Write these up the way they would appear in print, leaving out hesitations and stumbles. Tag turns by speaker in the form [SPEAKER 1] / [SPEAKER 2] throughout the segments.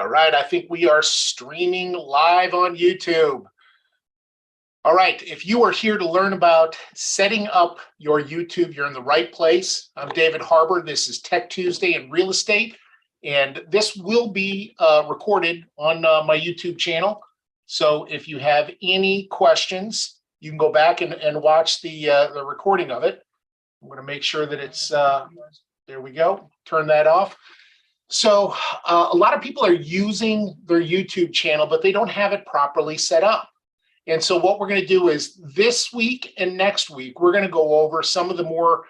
[SPEAKER 1] All right, I think we are streaming live on YouTube. All right, if you are here to learn about setting up your YouTube, you're in the right place. I'm David Harbour. This is Tech Tuesday in Real Estate, and this will be recorded on my YouTube channel. So if you have any questions, you can go back and watch the recording of it. I'm going to make sure that it's, there we go, turn that off. So a lot of people are using their YouTube channel, but they don't have it properly set up. And so what we're going to do is this week and next week, we're going to go over some of the more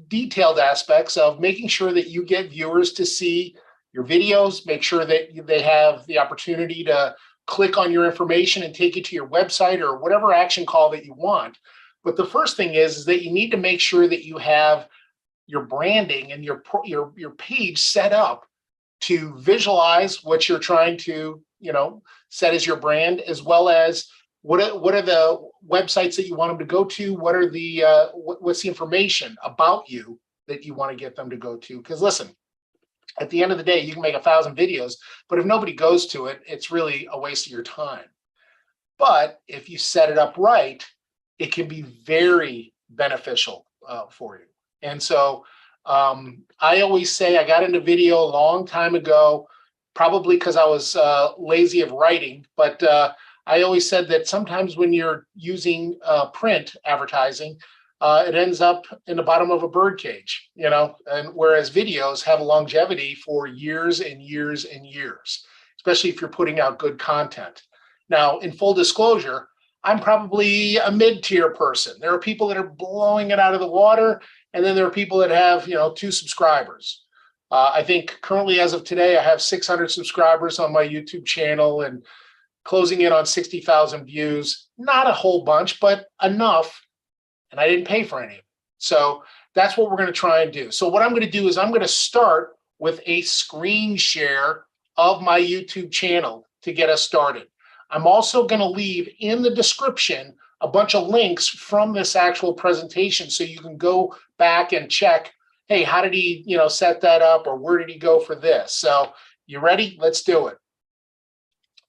[SPEAKER 1] detailed aspects of making sure that you get viewers to see your videos, make sure that they have the opportunity to click on your information and take you to your website or whatever action call that you want. But the first thing is that you need to make sure that you have your branding and your page set up to visualize what you're trying to, set as your brand, as well as what are the websites that you want them to go to? What are the what's the information about you that you want to get them to go to? Because listen, at the end of the day, you can make 1,000 videos, but if nobody goes to it, it's really a waste of your time. But if you set it up right, it can be very beneficial for you. And so I always say I got into video a long time ago, probably because I was lazy of writing, but I always said that sometimes when you're using print advertising, it ends up in the bottom of a bird cage, and whereas videos have a longevity for years and years and years, especially if you're putting out good content. Now, in full disclosure, I'm probably a mid-tier person. There are people that are blowing it out of the water, and then there are people that have, 2 subscribers. I think currently, as of today, I have 600 subscribers on my YouTube channel and closing in on 60,000 views. Not a whole bunch, but enough, and I didn't pay for any of it. So that's what we're going to try and do. So what I'm going to do is I'm going to start with a screen share of my YouTube channel to get us started. I'm also going to leave in the description a bunch of links from this actual presentation so you can go back and check, hey, how did he, set that up, or where did he go for this? So you ready? Let's do it.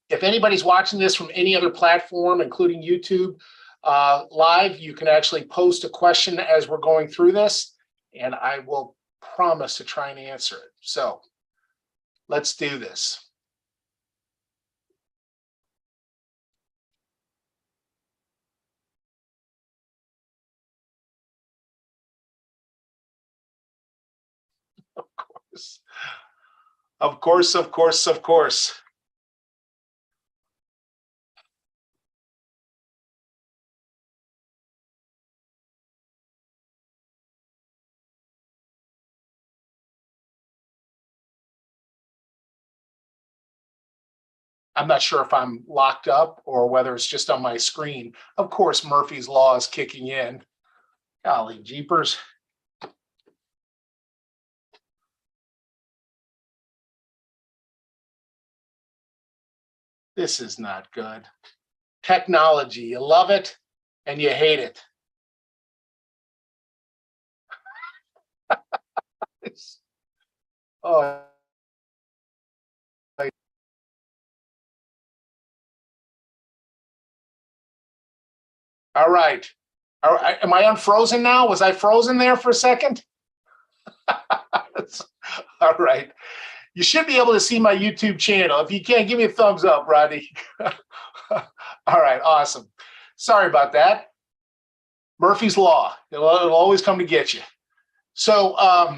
[SPEAKER 1] If anybody's watching this from any other platform, including YouTube live, you can actually post a question as we're going through this, and I will promise to try and answer it. So let's do this. Of course, of course, of course. I'm not sure if I'm locked up or whether it's just on my screen. Of course, Murphy's Law is kicking in. Golly jeepers. This is not good. Technology, you love it and you hate it. Oh. All right. Am I unfrozen now? Was I frozen there for a second? All right. You should be able to see my YouTube channel. If you can't, give me a thumbs up, Rodney. All right, awesome. Sorry about that. Murphy's Law. It'll always come to get you. So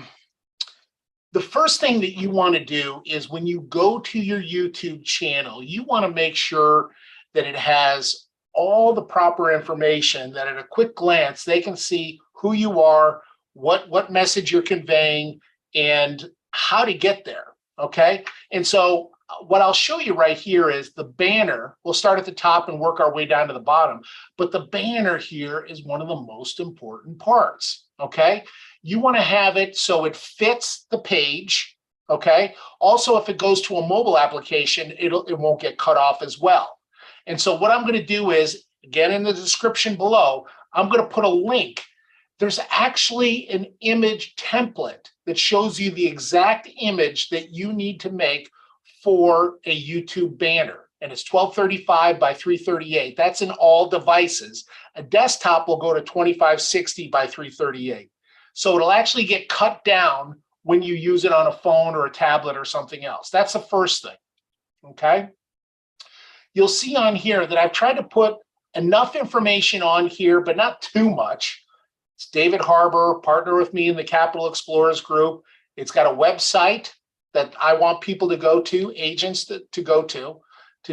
[SPEAKER 1] the first thing that you want to do is when you go to your YouTube channel, you want to make sure that it has all the proper information, that at a quick glance, they can see who you are, what message you're conveying, and how to get there, okay? And so what I'll show you right here is the banner. We'll start at the top and work our way down to the bottom, but the banner here is one of the most important parts, okay? You want to have it so it fits the page, okay? Also, if it goes to a mobile application, it won't get cut off as well. And so what I'm going to do is, again, in the description below, I'm going to put a link. There's actually an image template that shows you the exact image that you need to make for a YouTube banner, and it's 1235 by 338. That's in all devices. A desktop will go to 2560 by 338. So it'll actually get cut down when you use it on a phone or a tablet or something else. That's the first thing, okay? You'll see on here that I've tried to put enough information on here, but not too much. It's David Harbour, partner with me in the Capital Explorers group. It's got a website that I want people to go to, agents to go to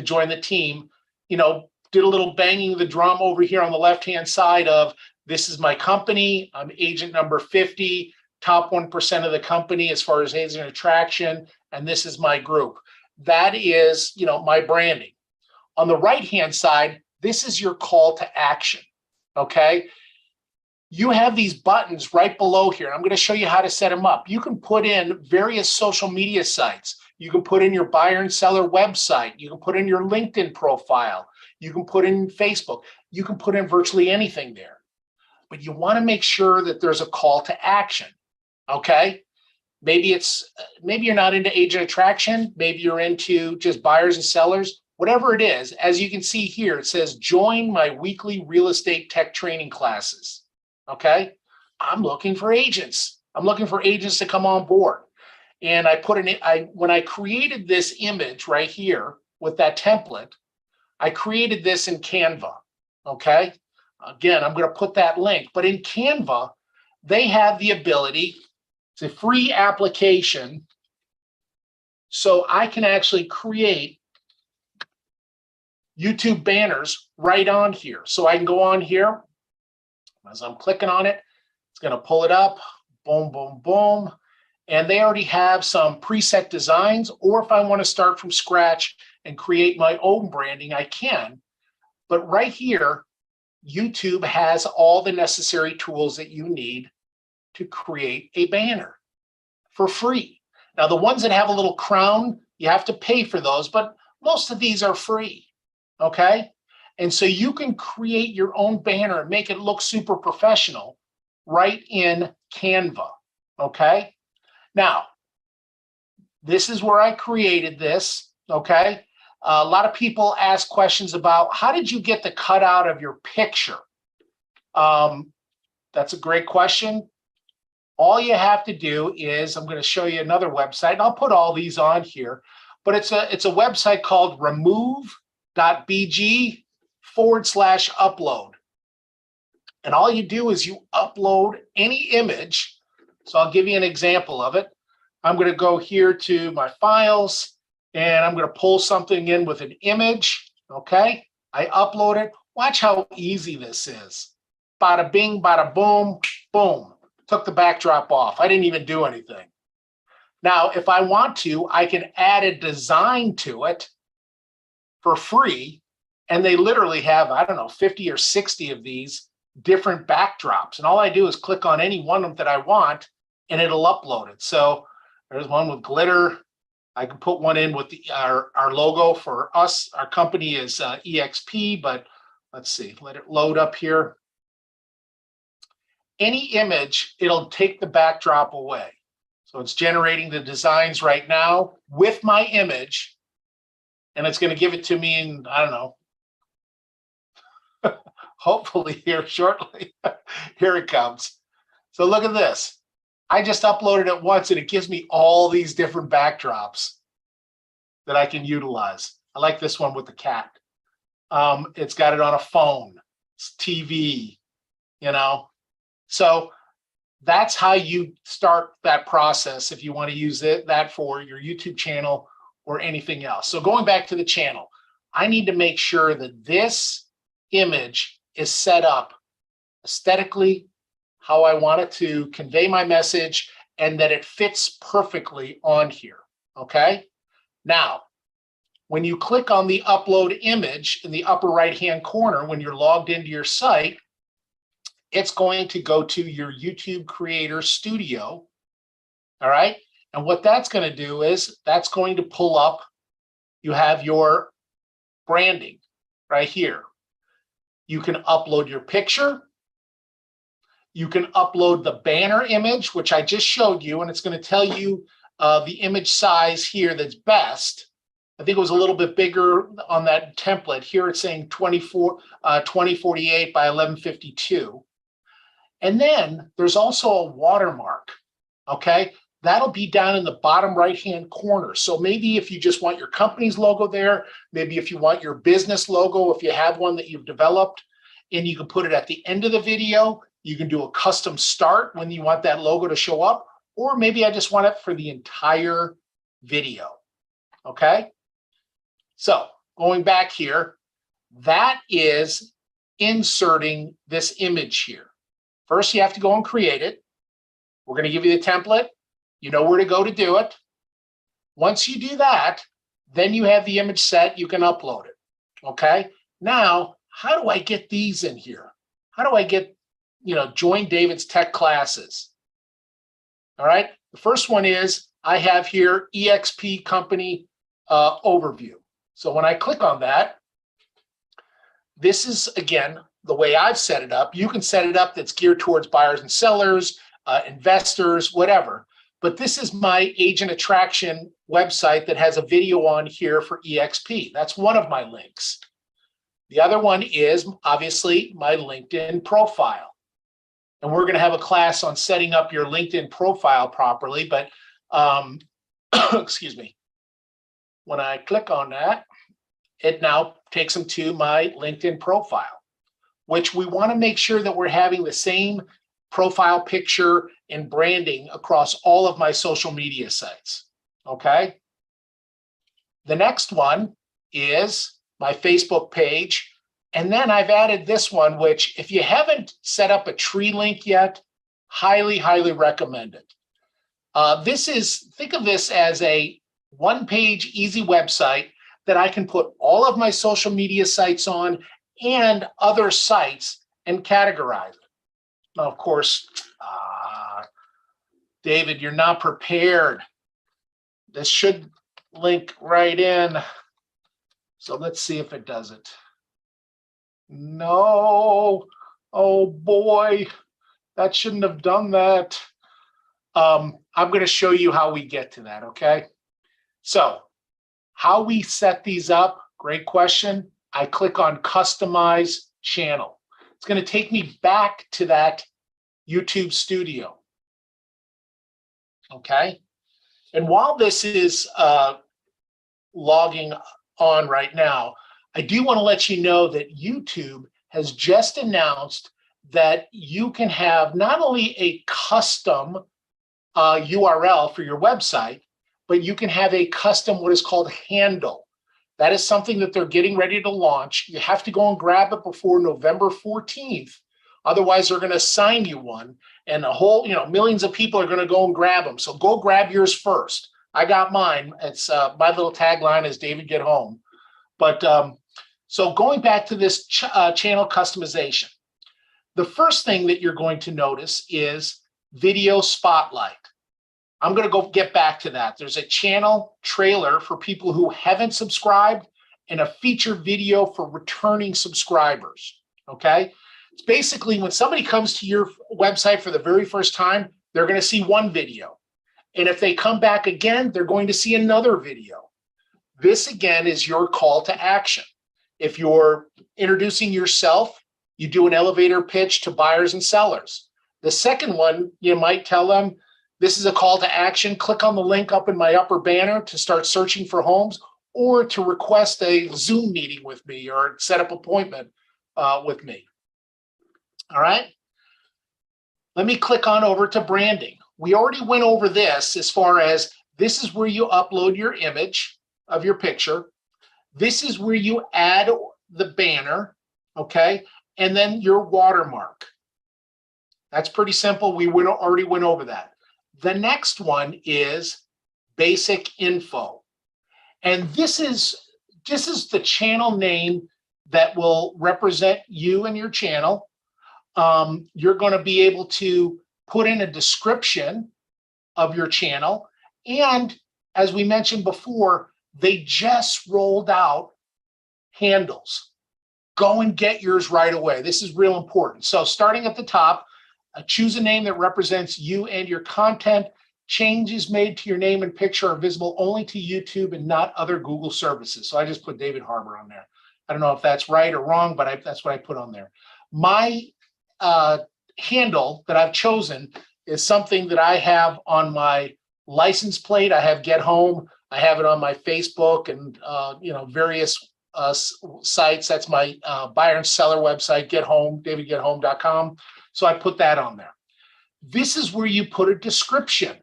[SPEAKER 1] join the team. You know, did a little banging the drum over here on the left-hand side of, this is my company, I'm agent number 50, top 1% of the company as far as agent attraction, and this is my group. That is, you know, my branding. On the right-hand side, this is your call to action, okay? You have these buttons right below here. I'm going to show you how to set them up. You can put in various social media sites. You can put in your buyer and seller website. You can put in your LinkedIn profile. You can put in Facebook. You can put in virtually anything there. But you want to make sure that there's a call to action, okay? Maybe you're not into agent attraction. Maybe you're into just buyers and sellers. Whatever it is, as you can see here, it says, join my weekly real estate tech training classes. Okay, I'm looking for agents. I'm looking for agents to come on board. And I put when I created this image right here with that template, I created this in Canva. Okay, again, I'm going to put that link, but in Canva, they have the ability, it's a free application, so I can actually create YouTube banners right on here. So I can go on here. As I'm clicking on it, it's going to pull it up, boom, boom, boom. And they already have some preset designs, or if I want to start from scratch and create my own branding, I can. But right here, YouTube has all the necessary tools that you need to create a banner for free. Now, the ones that have a little crown, you have to pay for those, but most of these are free, okay? And so you can create your own banner and make it look super professional right in Canva, okay? Now, this is where I created this, okay? A lot of people ask questions about, how did you get the cutout of your picture? That's a great question. All you have to do is, I'm going to show you another website, and I'll put all these on here, but it's a website called remove.bg/upload. And all you do is you upload any image. So I'll give you an example of it. I'm going to go here to my files, and I'm going to pull something in with an image. Okay, I upload it. Watch how easy this is. Bada bing, bada boom, boom. Took the backdrop off. I didn't even do anything. Now, if I want to, I can add a design to it for free. And they literally have, I don't know, 50 or 60 of these different backdrops. And all I do is click on any one of them that I want, and it'll upload it. So there's one with glitter. I can put one in with our logo for us. Our company is EXP, but let's see, let it load up here. Any image, it'll take the backdrop away. So it's generating the designs right now with my image, and it's going to give it to me in, I don't know, hopefully here shortly. Here it comes. So look at this. I just uploaded it once, and it gives me all these different backdrops that I can utilize. I like this one with the cat. It's got it on a phone, it's TV, you know. So that's how you start that process if you want to use that for your YouTube channel or anything else. So going back to the channel, I need to make sure that this image is set up aesthetically, how I want it to convey my message, and that it fits perfectly on here, okay? Now, when you click on the upload image in the upper right-hand corner, when you're logged into your site, it's going to go to your YouTube Creator Studio, all right? And what that's going to do is that's going to pull up, you have your branding right here. You can upload your picture. You can upload the banner image, which I just showed you, and it's going to tell you the image size here that's best. I think it was a little bit bigger on that template. Here it's saying 2048 by 1152. And then there's also a watermark, okay? That'll be down in the bottom right-hand corner. So maybe if you just want your company's logo there, maybe if you want your business logo, if you have one that you've developed, and you can put it at the end of the video, you can do a custom start when you want that logo to show up, or maybe I just want it for the entire video, okay? So going back here, that is inserting this image here. First, you have to go and create it. We're going to give you the template. You know where to go to do it. Once you do that, then you have the image set. You can upload it, okay? Now, how do I get these in here? How do I get, join David's tech classes? All right, the first one is I have here EXP company overview. So when I click on that, this is, again, the way I've set it up. You can set it up that's geared towards buyers and sellers, investors, whatever. But this is my agent attraction website that has a video on here for EXP. That's one of my links. The other one is obviously my LinkedIn profile. And we're going to have a class on setting up your LinkedIn profile properly. But excuse me, when I click on that, it now takes them to my LinkedIn profile, which we want to make sure that we're having the same profile picture and branding across all of my social media sites, okay? The next one is my Facebook page. And then I've added this one, which if you haven't set up a tree link yet, highly, highly recommend it. Think of this as a one-page easy website that I can put all of my social media sites on and other sites and categorize it. Now, of course, David, you're not prepared. This should link right in. So let's see if it does it. No, oh boy, that shouldn't have done that. I'm going to show you how we get to that, okay? So how we set these up, great question. I click on Customize Channel. It's going to take me back to that YouTube studio, okay? And while this is logging on right now, I do want to let you know that YouTube has just announced that you can have not only a custom URL for your website, but you can have a custom what is called handle. That is something that they're getting ready to launch. You have to go and grab it before November 14th. Otherwise, they're going to assign you one, and a whole, millions of people are going to go and grab them. So go grab yours first. I got mine. It's my little tagline is David Get Home. But so going back to this channel customization, the first thing that you're going to notice is video spotlight. I'm going to go get back to that. There's a channel trailer for people who haven't subscribed and a feature video for returning subscribers, okay? It's basically when somebody comes to your website for the very first time, they're going to see one video. And if they come back again, they're going to see another video. This, again, is your call to action. If you're introducing yourself, you do an elevator pitch to buyers and sellers. The second one, you might tell them, this is a call to action. Click on the link up in my upper banner to start searching for homes or to request a Zoom meeting with me or set up an appointment with me. All right. Let me click on over to branding. We already went over this as far as this is where you upload your image of your picture. This is where you add the banner, okay? And then your watermark. That's pretty simple. We already went over that. The next one is basic info. And this is the channel name that will represent you and your channel. You're going to be able to put in a description of your channel. And as we mentioned before, they just rolled out handles. Go and get yours right away. This is real important. So starting at the top, choose a name that represents you and your content. changes made to your name and picture are visible only to YouTube and not other Google services. So I just put David Harbour on there. I don't know if that's right or wrong, but that's what I put on there. My handle that I've chosen is something that I have on my license plate. I have Get Home. I have it on my Facebook and various sites. That's my buyer and seller website, Get Home, davidgethome.com. So I put that on there. This is where you put a description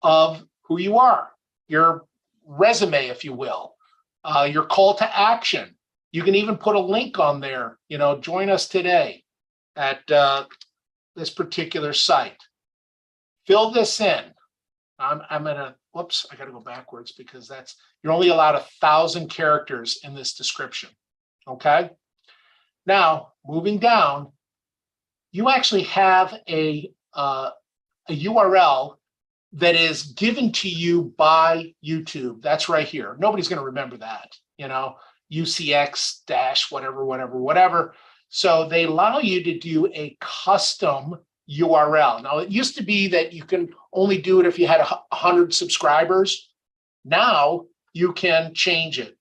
[SPEAKER 1] of who you are, your resume, if you will, your call to action. You can even put a link on there, join us today at this particular site. Fill this in. I'm gonna, whoops, I gotta go backwards because you're only allowed 1,000 characters in this description, okay? Now, moving down, you actually have a URL that is given to you by YouTube. That's right here. Nobody's gonna remember that, UCX dash whatever. So they allow you to do a custom URL. Now, it used to be that you can only do it if you had 100 subscribers. Now you can change it.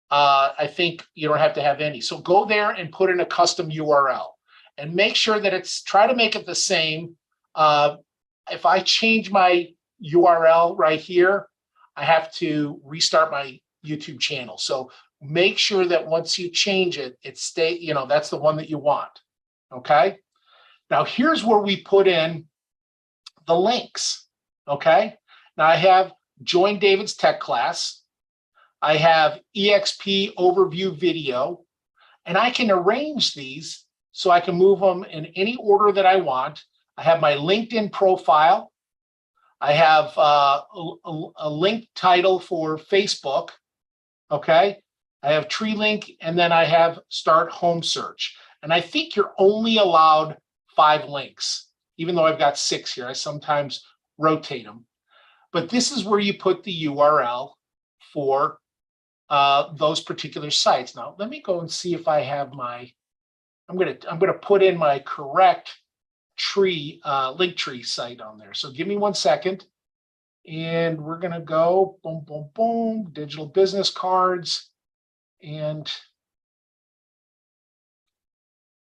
[SPEAKER 1] I think you don't have to have any. So go there and put in a custom URL and make sure that try to make it the same. If I change my URL right here, I have to restart my YouTube channel. So make sure that once you change it, that's the one that you want, okay? Now, here's where we put in the links, okay? Now, I have Join David's Tech Class. I have EXP Overview Video, and I can arrange these so I can move them in any order that I want. I have my LinkedIn profile. I have a link title for Facebook, okay? I have Tree Link, and then I have Start Home Search. And I think you're only allowed 5 links, even though I've got 6 here. I sometimes rotate them. But this is where you put the URL for those particular sites. Now, let me go and see if I have I'm gonna put in my correct link tree site on there. So give me 1 second. And we're gonna go boom, boom, boom, digital business cards. And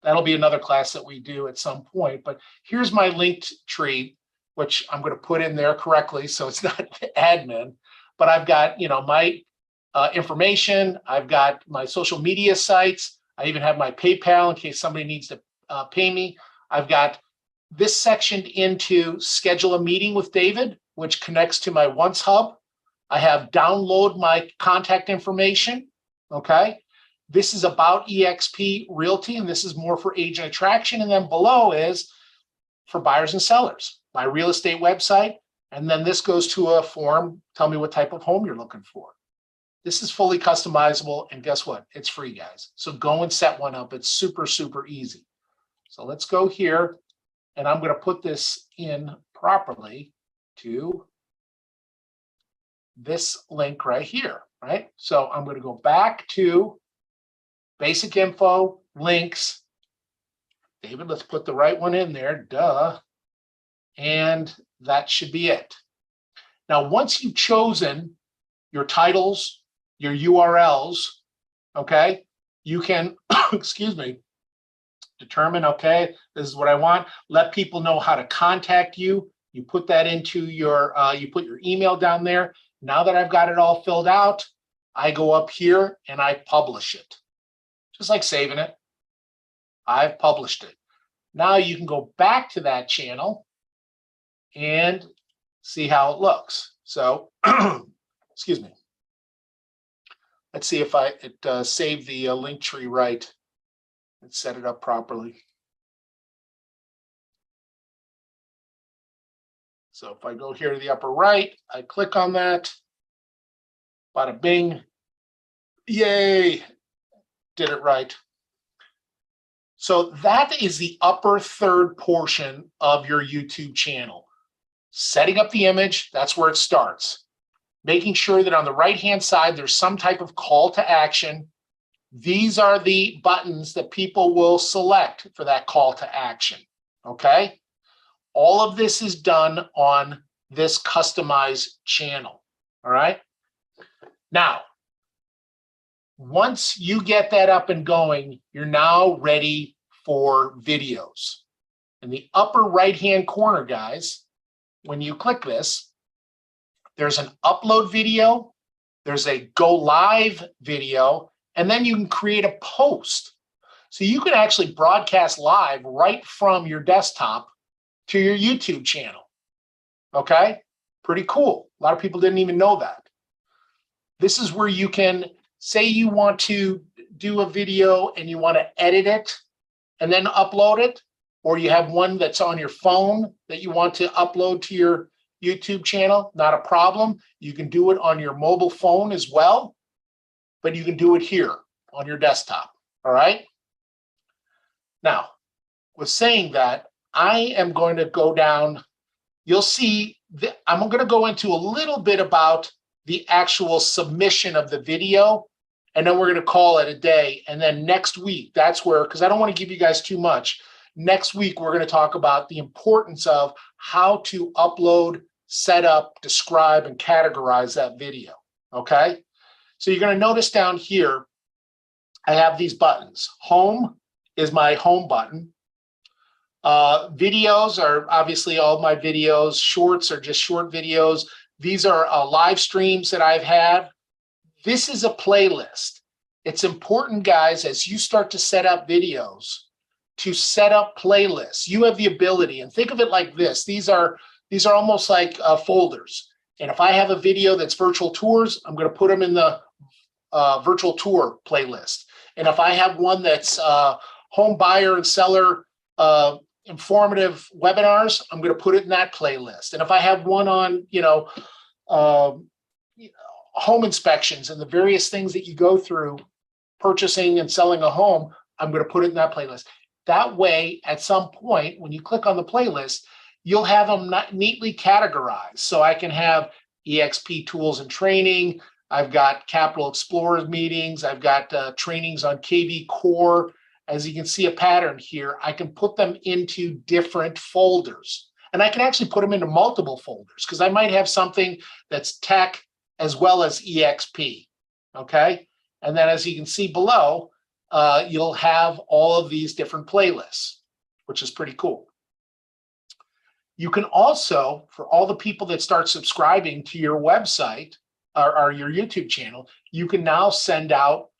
[SPEAKER 1] that'll be another class that we do at some point. But here's my linked tree, which I'm going to put in there correctly, so it's not admin. But I've got, my information. I've got my social media sites. I even have my PayPal in case somebody needs to pay me. I've got this sectioned into schedule a meeting with David, which connects to my Once Hub. I have download my contact information. Okay, this is about EXP Realty, and this is more for agent attraction. And then below is for buyers and sellers, my real estate website. And then this goes to a form. Tell me what type of home you're looking for. This is fully customizable. And guess what? It's free, guys. So go and set one up. It's super, super easy. So let's go here. And I'm going to put this in properly to this link right here. Right? So I'm going to go back to basic info, links. David, let's put the right one in there, duh. And that should be it. Now, once you've chosen your titles, your URLs, okay, you can, excuse me, determine, okay, this is what I want. Let people know how to contact you. You put that into your, you put your email down there. Now that I've got it all filled out, I go up here and I publish it. Just like saving it. I've published it. Now you can go back to that channel and see how it looks. So, excuse me. Let's see if it saved the link tree right and set it up properly. So if I go here to the upper right, I click on that, bada bing, yay, did it right. So that is the upper third portion of your YouTube channel. Setting up the image, that's where it starts. Making sure that on the right-hand side, there's some type of call to action. These are the buttons that people will select for that call to action, okay? All of this is done on this customized channel. All right. Now, once you get that up and going, you're now ready for videos. In the upper right-hand corner, guys, when you click this, there's an upload video, there's a go live video, and then you can create a post. So you can actually broadcast live right from your desktop to your YouTube channel. Okay? Pretty cool. A lot of people didn't even know that. This is where you can say you want to do a video and you want to edit it and then upload it, or you have one that's on your phone that you want to upload to your YouTube channel, not a problem. You can do it on your mobile phone as well, but you can do it here on your desktop. All right? Now, with saying that, I am going to go down. You'll see that I'm going to go into a little bit about the actual submission of the video, and then we're going to call it a day. And then next week, that's where, because I don't want to give you guys too much. Next week, we're going to talk about the importance of how to upload, set up, describe, and categorize that video. Okay? So you're going to notice down here, I have these buttons. Home is my home button. Videos are obviously all my videos. Shorts are just short videos. These are live streams that I've had. This is a playlist. It's important, guys, as you start to set up videos, to set up playlists. You have the ability, and think of it like this. These are almost like folders. And if I have a video that's virtual tours, I'm going to put them in the virtual tour playlist. And if I have one that's home buyer and seller informative webinars, I'm going to put it in that playlist. And if I have one on, home inspections and the various things that you go through purchasing and selling a home, I'm going to put it in that playlist. That way, at some point, when you click on the playlist, you'll have them neatly categorized. So I can have EXP tools and training. I've got Capital Explorers meetings. I've got trainings on KV Core. As you can see a pattern here, I can put them into different folders. And I can actually put them into multiple folders because I might have something that's tech as well as EXP, okay? And then as you can see below, you'll have all of these different playlists, which is pretty cool. You can also, for all the people that start subscribing to your website or your YouTube channel, you can now send out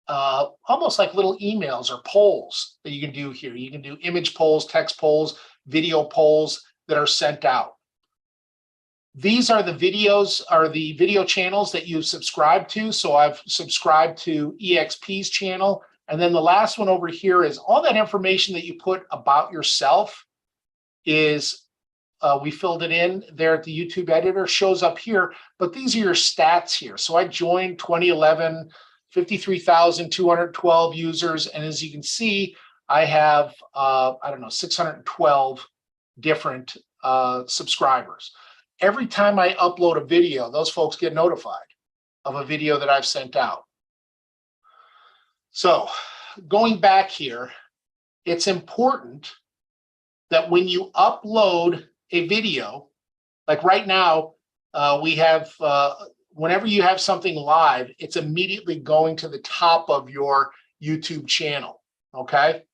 [SPEAKER 1] almost like little emails or polls that you can do here. You can do image polls, text polls, video polls that are sent out. These are the videos, are the video channels that you've subscribed to. So I've subscribed to EXP's channel. And then the last one over here is all that information that you put about yourself is, we filled it in there at the YouTube editor, shows up here, but these are your stats here. So I joined 2011, 53,212 users. And as you can see, I have, 612 different subscribers. Every time I upload a video, those folks get notified of a video that I've sent out. So going back here, it's important that when you upload a video, like right now, we have, whenever you have something live, it's immediately going to the top of your YouTube channel, okay?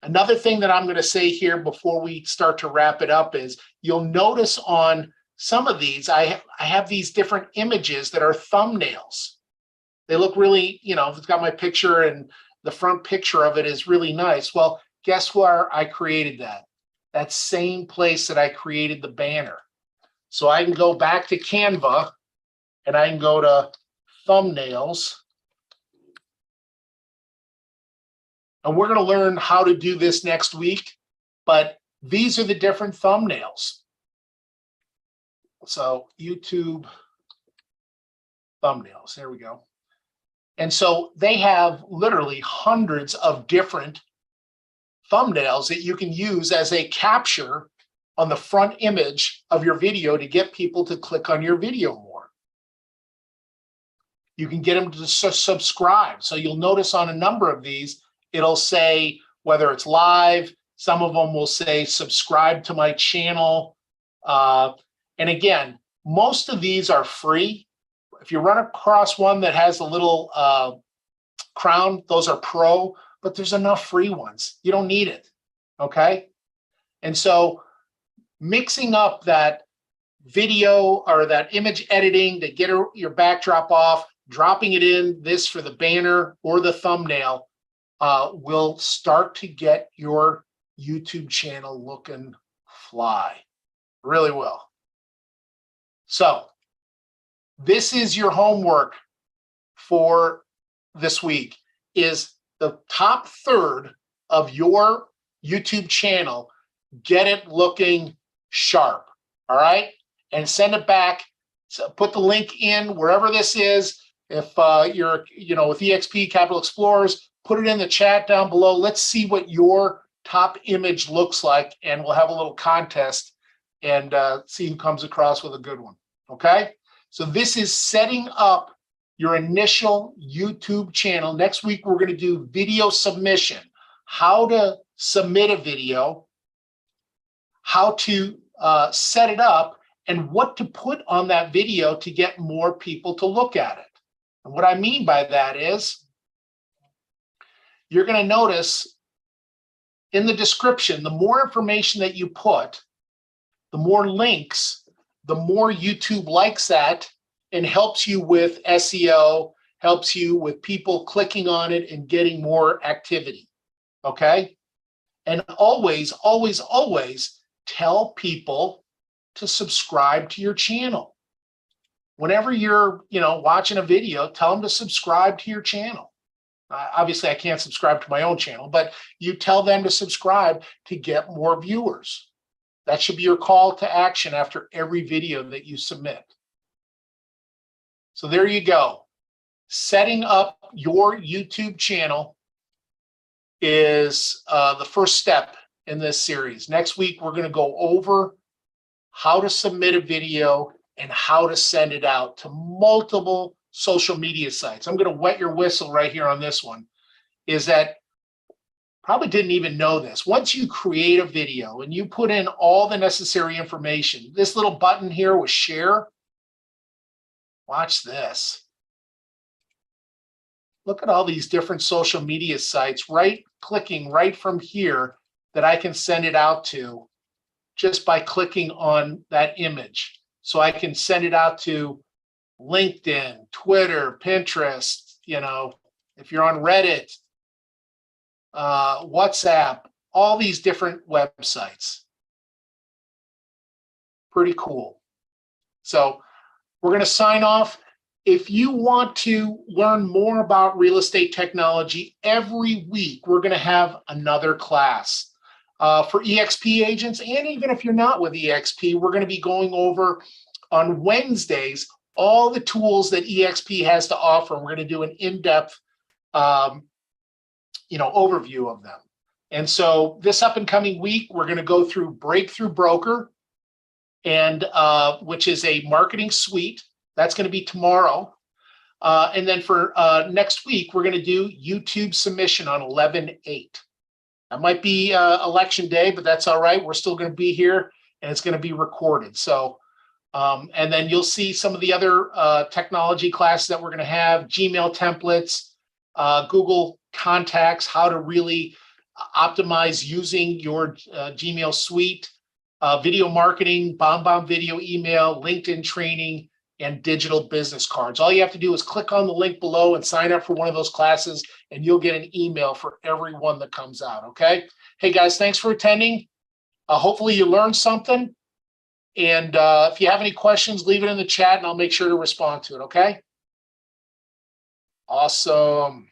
[SPEAKER 1] Another thing that I'm going to say here before we start to wrap it up is you'll notice on some of these, I have these different images that are thumbnails. They look really, it's got my picture and the front picture of it is really nice. Well, guess where I created that? That same place that I created the banner. So I can go back to Canva and I can go to thumbnails. And we're going to learn how to do this next week, but these are the different thumbnails. So YouTube thumbnails, there we go. And so they have literally hundreds of different thumbnails that you can use as a capture on the front image of your video to get people to click on your video more. You can get them to subscribe. So you'll notice on a number of these, it'll say whether it's live, some of them will say subscribe to my channel. And again, most of these are free. If you run across one that has a little crown, those are pro, but there's enough free ones. You don't need it, okay? And so mixing up that video or that image editing to get your backdrop off, dropping it in this for the banner or the thumbnail will start to get your YouTube channel looking fly. Really will. So this is your homework for this week, is the top third of your YouTube channel, get it looking sharp, all right? And send it back. So put the link in wherever this is. If you're, with EXP Capital Explorers, put it in the chat down below. Let's see what your top image looks like, and we'll have a little contest and see who comes across with a good one, okay? So this is setting up your initial YouTube channel. Next week, we're going to do video submission, how to submit a video, how to set it up, and what to put on that video to get more people to look at it. And what I mean by that is, you're going to notice in the description, the more information that you put, the more links, the more YouTube likes that and helps you with SEO, helps you with people clicking on it and getting more activity, okay? And always, always, always tell people to subscribe to your channel. Whenever you're, watching a video, tell them to subscribe to your channel. Obviously, I can't subscribe to my own channel, but you tell them to subscribe to get more viewers. That should be your call to action after every video that you submit. So there you go. Setting up your YouTube channel is the first step in this series. Next week, we're going to go over how to submit a video and how to send it out to multiple social media sites. I'm going to wet your whistle right here on this one, is that probably didn't even know this. Once you create a video and you put in all the necessary information, this little button here with share, watch this. Look at all these different social media sites, clicking right from here that I can send it out to just by clicking on that image. So I can send it out to LinkedIn, Twitter, Pinterest, if you're on Reddit, WhatsApp, all these different websites. Pretty cool. So we're going to sign off. If you want to learn more about real estate technology, every week we're going to have another class. For EXP agents, and even if you're not with EXP, we're going to be going over on Wednesdays all the tools that EXP has to offer. We're going to do an in-depth overview of them. And so this up and coming week, we're going to go through Breakthrough Broker, and which is a marketing suite. That's going to be tomorrow. And then for next week, we're going to do YouTube submission on 11/8. That might be election day, but that's all right. We're still going to be here, and it's going to be recorded. So, and then you'll see some of the other technology classes that we're going to have: Gmail templates, Google Contacts, how to really optimize using your Gmail suite, video marketing, BombBomb video email, LinkedIn training, and digital business cards. All you have to do is click on the link below and sign up for one of those classes, and you'll get an email for every one that comes out, okay? Hey guys, thanks for attending. Hopefully you learned something. And if you have any questions, leave it in the chat and I'll make sure to respond to it, okay? Awesome.